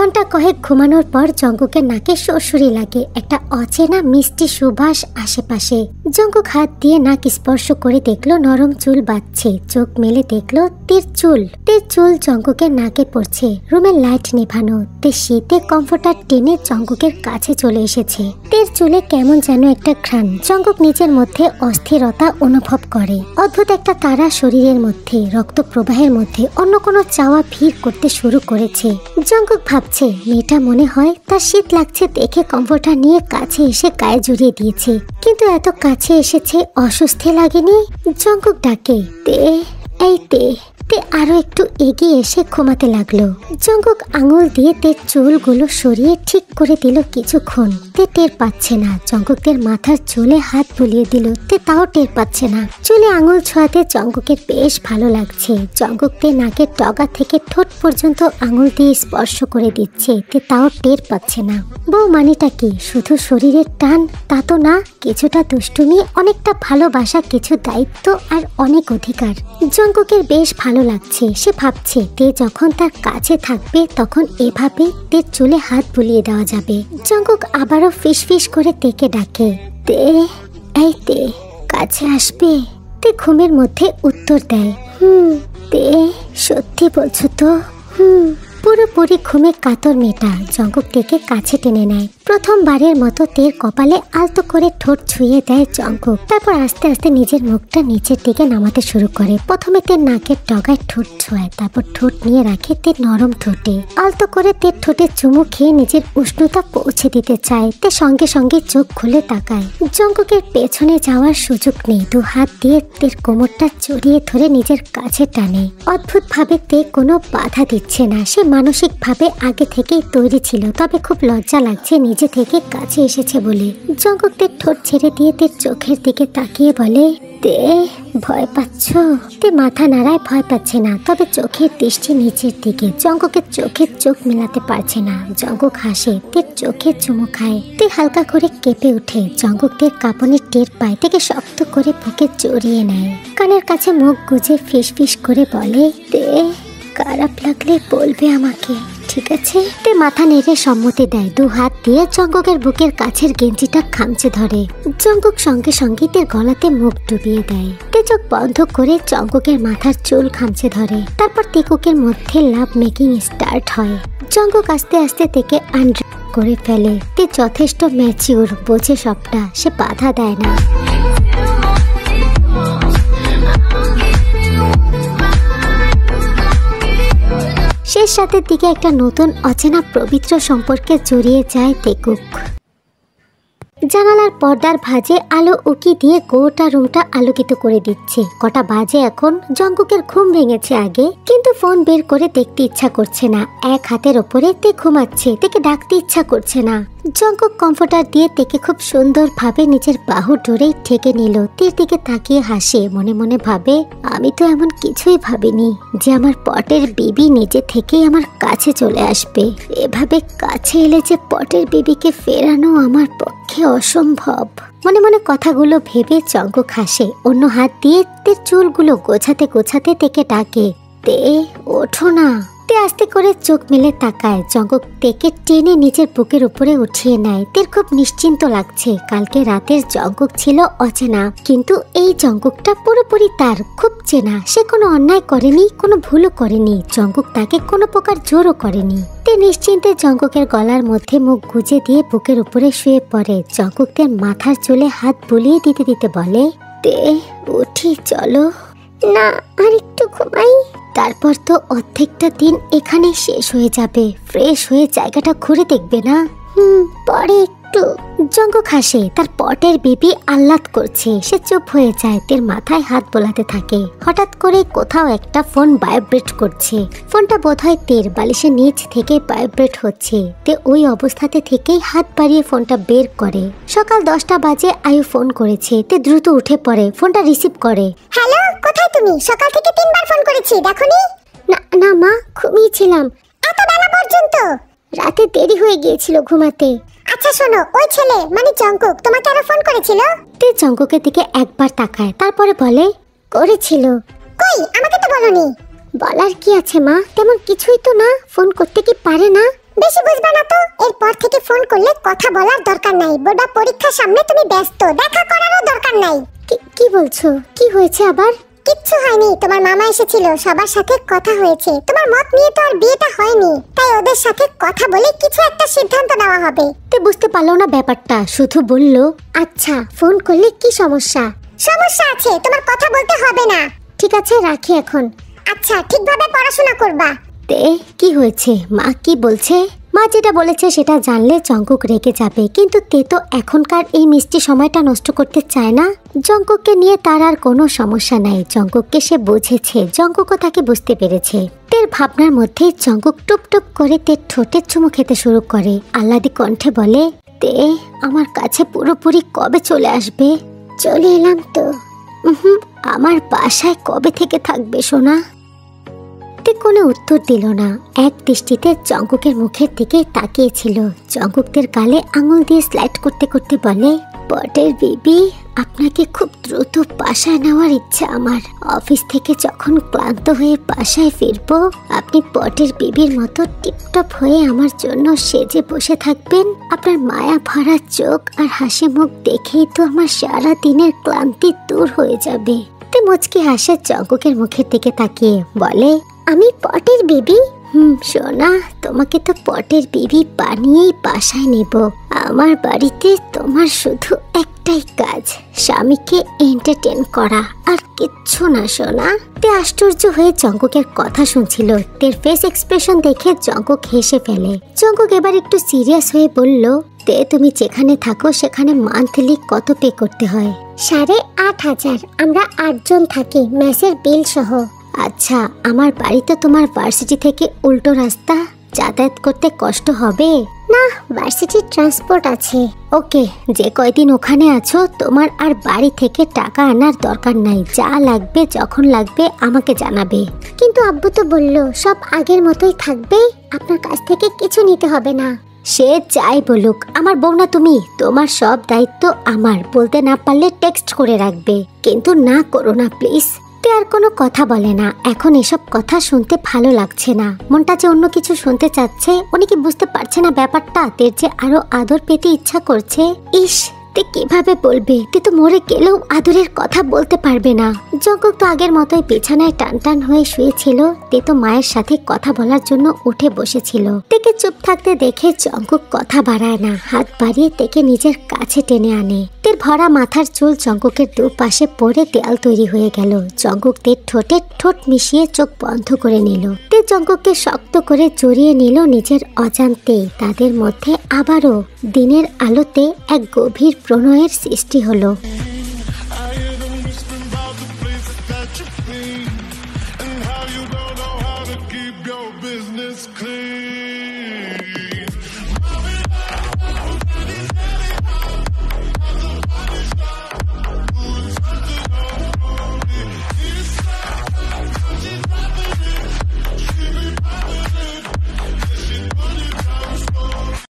ঘন্টা কয়েক ঘুমানোর পর জঙ্কুকের নাকে সুরসুরি লাগে। একটা অচেনা মিষ্টি সুবাস আশেপাশে। জঙ্কুক হাত দিয়ে নাক স্পর্শ করে দেখলো নরম চুল বাজছে। চোখ মেলে দেখলো তীর চুল জঙ্কুকের নাকে পড়ছে। রুমের লাইট নেভানো। তে শীতে কমফোর্টার টেনে জঙ্কুকের কাছে চলে এসেছে। তীর চুলে কেমন যেন একটা ঘ্রাণ। জঙ্কুক নিজের মধ্যে অস্থিরতা অনুভব করে। অদ্ভুত একটা তারা শরীরের মধ্যে, রক্ত প্রবাহের মধ্যে অন্য কোনো চাওয়া ভিড় করতে শুরু করেছে। জঙ্কুক ভাবছে মেয়েটা মনে হয় তার শীত লাগছে দেখে কমফোর্টার নিয়ে কাছে এসে গায়ে জড়িয়ে দিয়েছে, কিন্তু এত কাছে এসেছে অস্বস্তি লাগেনি। জঙ্কুক ডাকে তে, এই তে। তে আরো একটু এগিয়ে এসে ঘুমাতে লাগলো। জঙ্কুক আঙুল দিয়ে তের চুলগুলো সরিয়ে ঠিক করে দিল কিছুক্ষণ। তে টের পাচ্ছে না। জঙ্কুকের মাথার চুলে হাত বুলিয়ে দিল। তে তাও টের পাচ্ছে না। চুলে আঙুল ছোঁয়াতে জঙ্কুকের বেশ ভালো লাগছে। জঙ্কুক তে নাকের ডগা থেকে ঠোঁট পর্যন্ত আঙুল দিয়ে স্পর্শ করে দিচ্ছে। তে তাও টের পাচ্ছে না। বউ মানেটা কি শুধু শরীরের টান? তা তো না, কিছুটা দুষ্টুমি, অনেকটা ভালোবাসা, কিছু দায়িত্ব আর অনেক অধিকার। জঙ্কুকের বেশ ভালো লাগছে। সে ভাবছে তে যখন তার কাছে থাকবে তখন এভাবে তের চুলে হাত বুলিয়ে দেওয়া যাবে। জঙ্কুক আবারও ফিস ফিস করে তেকে ডাকে তে, এই তে, কাছে আসবে? তে ঘুমের মধ্যে উত্তর দেয় তে, সত্যি বলছো তো? পুরোপুরি ঘুমে কাতর মেয়েটা জঙ্কুক তেকে কাছে টেনে নেয়। প্রথমবারের মতো তের কপালে আলতো করে ঠোঁট ছুঁয়ে দেয় জঙ্কুক। তারপর আস্তে আস্তে নিজের মুখটা নিচের দিকে নামাতে শুরু করে। প্রথমে তের নাকের ডগায় ঠোঁট ছোঁয়ায়, তারপর ঠোঁট নিয়ে রাখে তের নরম ঠোঁটে। আলতো করে তের ঠোঁটে চুমু খেয়ে নিজের উষ্ণতা পৌঁছে দিতে চায়। তে সঙ্গে সঙ্গে চোখ খুলে তাকায়। জঙ্কুকের পেছনে যাওয়ার সুযোগ নেই। দু হাত দিয়ে তের কোমরটা জড়িয়ে ধরে নিজের কাছে টানে। অদ্ভুত ভাবে তে কোনো বাধা দিচ্ছে না। সে মানসিক ভাবে আগে থেকেই তৈরি ছিল, তবে খুব লজ্জা লাগছে নিজে থেকে কাছে এসেছে বলে। জঙ্কুক তের ঠোঁট ছেড়ে দিয়ে তের চোখের দিকে তাকিয়ে বলে তে, ভয় পাচ্ছ? তে মাথা নাড়ায়, ভয় পাচ্ছে না, তবে চোখের দৃষ্টি নিচের দিকে। জঙ্কুকের চোখের চোখ মেলাতে পারছে না। জঙ্কুক হাসে, তের চোখে চুমু খায়। তে হালকা করে কেঁপে উঠে। জঙ্কুক তের কাঁপুনি টের পায়, থেকে শক্ত করে বুকে জড়িয়ে নেয়। কানের কাছে মুখ গুজে ফিস ফিস করে বলে তে, খারাপ লাগলে বলবে আমাকে, ঠিক আছে? তে মাথা নেড়ে সম্মতি দেয়। দু হাত দিয়ে জঙ্কুকের বুকের কাছের গেঞ্জিটা খামচে ধরে। জঙ্কুক সঙ্গে সঙ্গে তের গলাতে মুখ ডুবিয়ে দেয়। তে চোখ বন্ধ করে জঙ্কুকের মাথার চুল খামচে ধরে। তারপর তেকুকের মধ্যে লাভ মেকিং স্টার্ট হয়। জঙ্কুক আস্তে আস্তে তেকে আন্ড্রাপ করে ফেলে। তে যথেষ্ট ম্যাচিউর, বোঝে সবটা। সে বাধা দেয় না। শেষ রাতের দিকে একটা নতুন অচেনা পবিত্র সম্পর্কে জড়িয়ে যায় তেকুক। জানালার পর্দার ভাঁজে আলো উকি দিয়ে গোটা রুমটা আলোকিত করে দিচ্ছে। কটা বাজে এখন? জঙ্কুকের ঘুম ভেঙেছে আগে, কিন্তু ফোন বের করে দেখতে ইচ্ছা করছে না। এক হাতের ওপরে তে ঘুমাচ্ছে, তেকে ডাকতে ইচ্ছা করছে না। জঙ্কুক কমফোর্টার দিয়ে তেকে খুব সুন্দর ভাবে নিজের বাহু ডোরেই ঠেকে নিল। তীর দিকে তাকিয়ে হাসে। মনে মনে ভাবে, আমি তো এমন কিছুই ভাবিনি যে আমার পটের বেবি নিজে থেকেই আমার কাছে চলে আসবে। এভাবে কাছে এলে যে পটের বেবিকে ফেরানো আমার পক্ষে অসম্ভব। মনে মনে কথাগুলো ভেবে জঙ্কুক হাসে। অন্য হাত দিয়ে তের চুলগুলো গোছাতে গোছাতে তেকে ডাকে তে, ওঠো না। তে আস্তে করে চোখ মেলে তাকায়। জঙ্কুক তেকে টেনে নিজের বুকের উপরে উঠিয়ে নেয়। তের খুব নিশ্চিন্ত লাগছে। কালকে রাতের জঙ্কুক ছিল অচেনা, কিন্তু এই জঙ্কুকটা পুরোপুরি তার, খুব চেনা। সে কোনো অন্যায় করেনি, কোনো ভুলও করেনি। জঙ্কুক তাকে কোনো প্রকার জোরও করেনি। তে নিশ্চিন্তে জঙ্কুকের গলার মধ্যে মুখ গুজে দিয়ে বুকের উপরে শুয়ে পড়ে। জঙ্কুক তের মাথার চুলে হাত বুলিয়ে দিতে দিতে বলে তে, উঠি চলো। না, আর একটু ঘুমাই। তারপর তো অর্ধেকটা দিন এখানে শেষ হয়ে যাবে। ফ্রেশ হয়ে জায়গাটা ঘুরে দেখবে না? পরে একটু। জঙ্কুক হাসে। তার পটের বেবি আহ্লাদ করছে। সে চুপ হয়ে যায়। তের মাথায় হাত বোলাতে থাকে। হঠাৎ করে কোথাও একটা ফোন ভাইব্রেট করছে। ফোনটা বোধহয় তের বালিশের নিচ থেকে ভাইব্রেট হচ্ছে। তে ওই অবস্থাতে থেকেই হাত বাড়িয়ে ফোনটা বের করে। সকাল 10টা বাজে আয়ু ফোন করেছে। তে দ্রুত উঠে পড়ে, ফোনটা রিসিভ করে। হ্যালো, কোথায় তুমি? সকাল থেকে 3বার ফোন করেছি, দেখোনি? না মা, ঘুমিয়েছিলাম। এত বেলা পর্যন্ত? রাতে দেরি হয়ে গিয়েছিল ঘুমাতে। আচ্ছা শোনো, ওই ছেলে মানে জঙ্কুক তোমাকে আরো ফোন করেছিল? তে জঙ্কুকের দিকে একবার তাকায়, তারপরে বলে করেছিল। কই, আমাকে তো বলনি। বলার কি আছে মা, তেমন কিছুই তো না। ফোন করতে কি পারে না? বেশি বুঝবা না তো, এরপর থেকে ফোন করলে কথা বলার দরকার নাই। বোর্ডা পরীক্ষার সামনে তুমি ব্যস্ত, দেখা করারও দরকার নাই। কি বলছো? কি হয়েছে আবার? কিচ্ছু হয়নি, তোমার মামা এসেছিল, সবার সাথে কথা হয়েছে। তোমার মত নিয়ে তো আর বিয়েটা হয়নি, তাই ওদের সাথে কথা বলে কিছু একটা সিদ্ধান্ত নেওয়া হবে। তে বুঝতে পারলো না ব্যাপারটা, শুধু বলল আচ্ছা ফোন করলে কি সমস্যা? সমস্যা আছে, তোমার কথা বলতে হবে না। ঠিক আছে রাখি এখন। আচ্ছা ঠিকভাবে পড়াশোনা করবা। তে কি হয়েছে? মা কি বলছে? মা যেটা বলেছে সেটা জানলে জঙ্কুক রেগে যাবে, কিন্তু তে তো এখনকার এই মিষ্টি সময়টা নষ্ট করতে চায় না। জঙ্কুককে নিয়ে তার আর কোনো সমস্যা নাই। জঙ্কুককে সে বুঝেছে, জঙ্কুকও তাকে বুঝতে পেরেছে। তের ভাবনার মধ্যে জঙ্কুক টুপ টুপ করে তের ঠোঁটের চুমু খেতে শুরু করে। আহ্লাদি কণ্ঠে বলে, তে আমার কাছে পুরোপুরি কবে চলে আসবে? চলে এলাম তো। আমার বাসায় কবে থেকে থাকবে সোনা? তে কোনো উত্তর দিল না, এক দৃষ্টিতে জঙ্কুকের মুখের দিকে তাকিয়েছিল। জঙ্কুকদের গালে আঙুল দিয়ে স্লাইড করতে করতে বলে, পটের বেবি আপনাকে খুব দ্রুত বাসায় নেওয়ার ইচ্ছা আমার। অফিস থেকে যখন ক্লান্ত হয়ে বাসায় ফিরবো, আপনি পটের বেবির মতো টিপটপ হয়ে আমার জন্য সেজে বসে থাকবেন। আপনার মায়া ভরা চোখ আর হাসি মুখ দেখেই তো আমার সারা দিনের ক্লান্তি দূর হয়ে যাবে। তে মুচকি হাসে জঙ্কুকের মুখের দিকে তাকিয়ে বলে, আমি পটের বেবি? সোনা, তোমাকে তো পটের বেবি বানিয়েই বাসায় নেব। আমার বাড়িতে তোমার শুধু একটাই কাজ, স্বামীকে এন্টারটেইন করা, আর কিচ্ছু না সোনা। তে আশ্চর্য হয়ে জঙ্কুকের কথা শুনছিল। তের ফেস এক্সপ্রেশন দেখে জঙ্কুক হেসে ফেলে। জঙ্কুক এবার একটু সিরিয়াস হয়ে বলল, তে তুমি যেখানে থাকো সেখানে মান্থলি কত পে করতে হয়? 8,500। আমরা 8 জন থাকি, মেসের বিল সহ। আচ্ছা, আমার বাড়িতে তোমার ভার্সিটি থেকে উল্টো রাস্তা, যাতায়াত করতে কষ্ট হবে না? ভার্সিটির ট্রান্সপোর্ট আছে। ওকে, যে কয়দিন ওখানে আছো তোমার আর বাড়ি থেকে টাকা আনার দরকার নাই। যা লাগবে যখন লাগবে আমাকে জানাবে। কিন্তু আব্বু তো বলল সব আগের মতোই থাকবে, আপনার কাছ থেকে কিছু নিতে হবে না। সে যাই বলুক, আমার বউ না তুমি? তোমার সব দায়িত্ব আমার। বলতে না পারলে টেক্সট করে রাখবে, কিন্তু না করো না প্লিজ। তে আর কোনো কথা বলে না। এখন এসব কথা শুনতে ভালো লাগছে না, মনটা যে অন্য কিছু শুনতে চাচ্ছে। উনি কি বুঝতে পারছে না ব্যাপারটা? তের যে আরো আদর পেতে ইচ্ছা করছে। ইস, তে কিভাবে বলবে? তে তো মরে গেলেও আদরের কথা বলতে পারবে না। জঙ্কুক তো আগের মতোই বিছানায় টান টান হয়ে শুয়েছিল। তে তো মায়ের সাথে কথা বলার জন্য উঠে বসেছিল। তেকে চুপ থাকতে দেখে জঙ্কুক কথা বাড়ায় না, হাত বাড়িয়ে তেকে নিজের কাছে টেনে আনে। তের ভরা মাথার চুল জঙ্কুকের দুপাশে পড়ে দেয়াল তৈরি হয়ে গেল। জঙ্কুক তের ঠোঁটে ঠোঁট মিশিয়ে চোখ বন্ধ করে নিল। তে জঙ্কুককে শক্ত করে জড়িয়ে নিল নিজের অজান্তেই। তাদের মধ্যে আবারও দিনের আলোতে এক গভীর প্রণয়ের সৃষ্টি হলো। And how you don't know how to keep your business clean.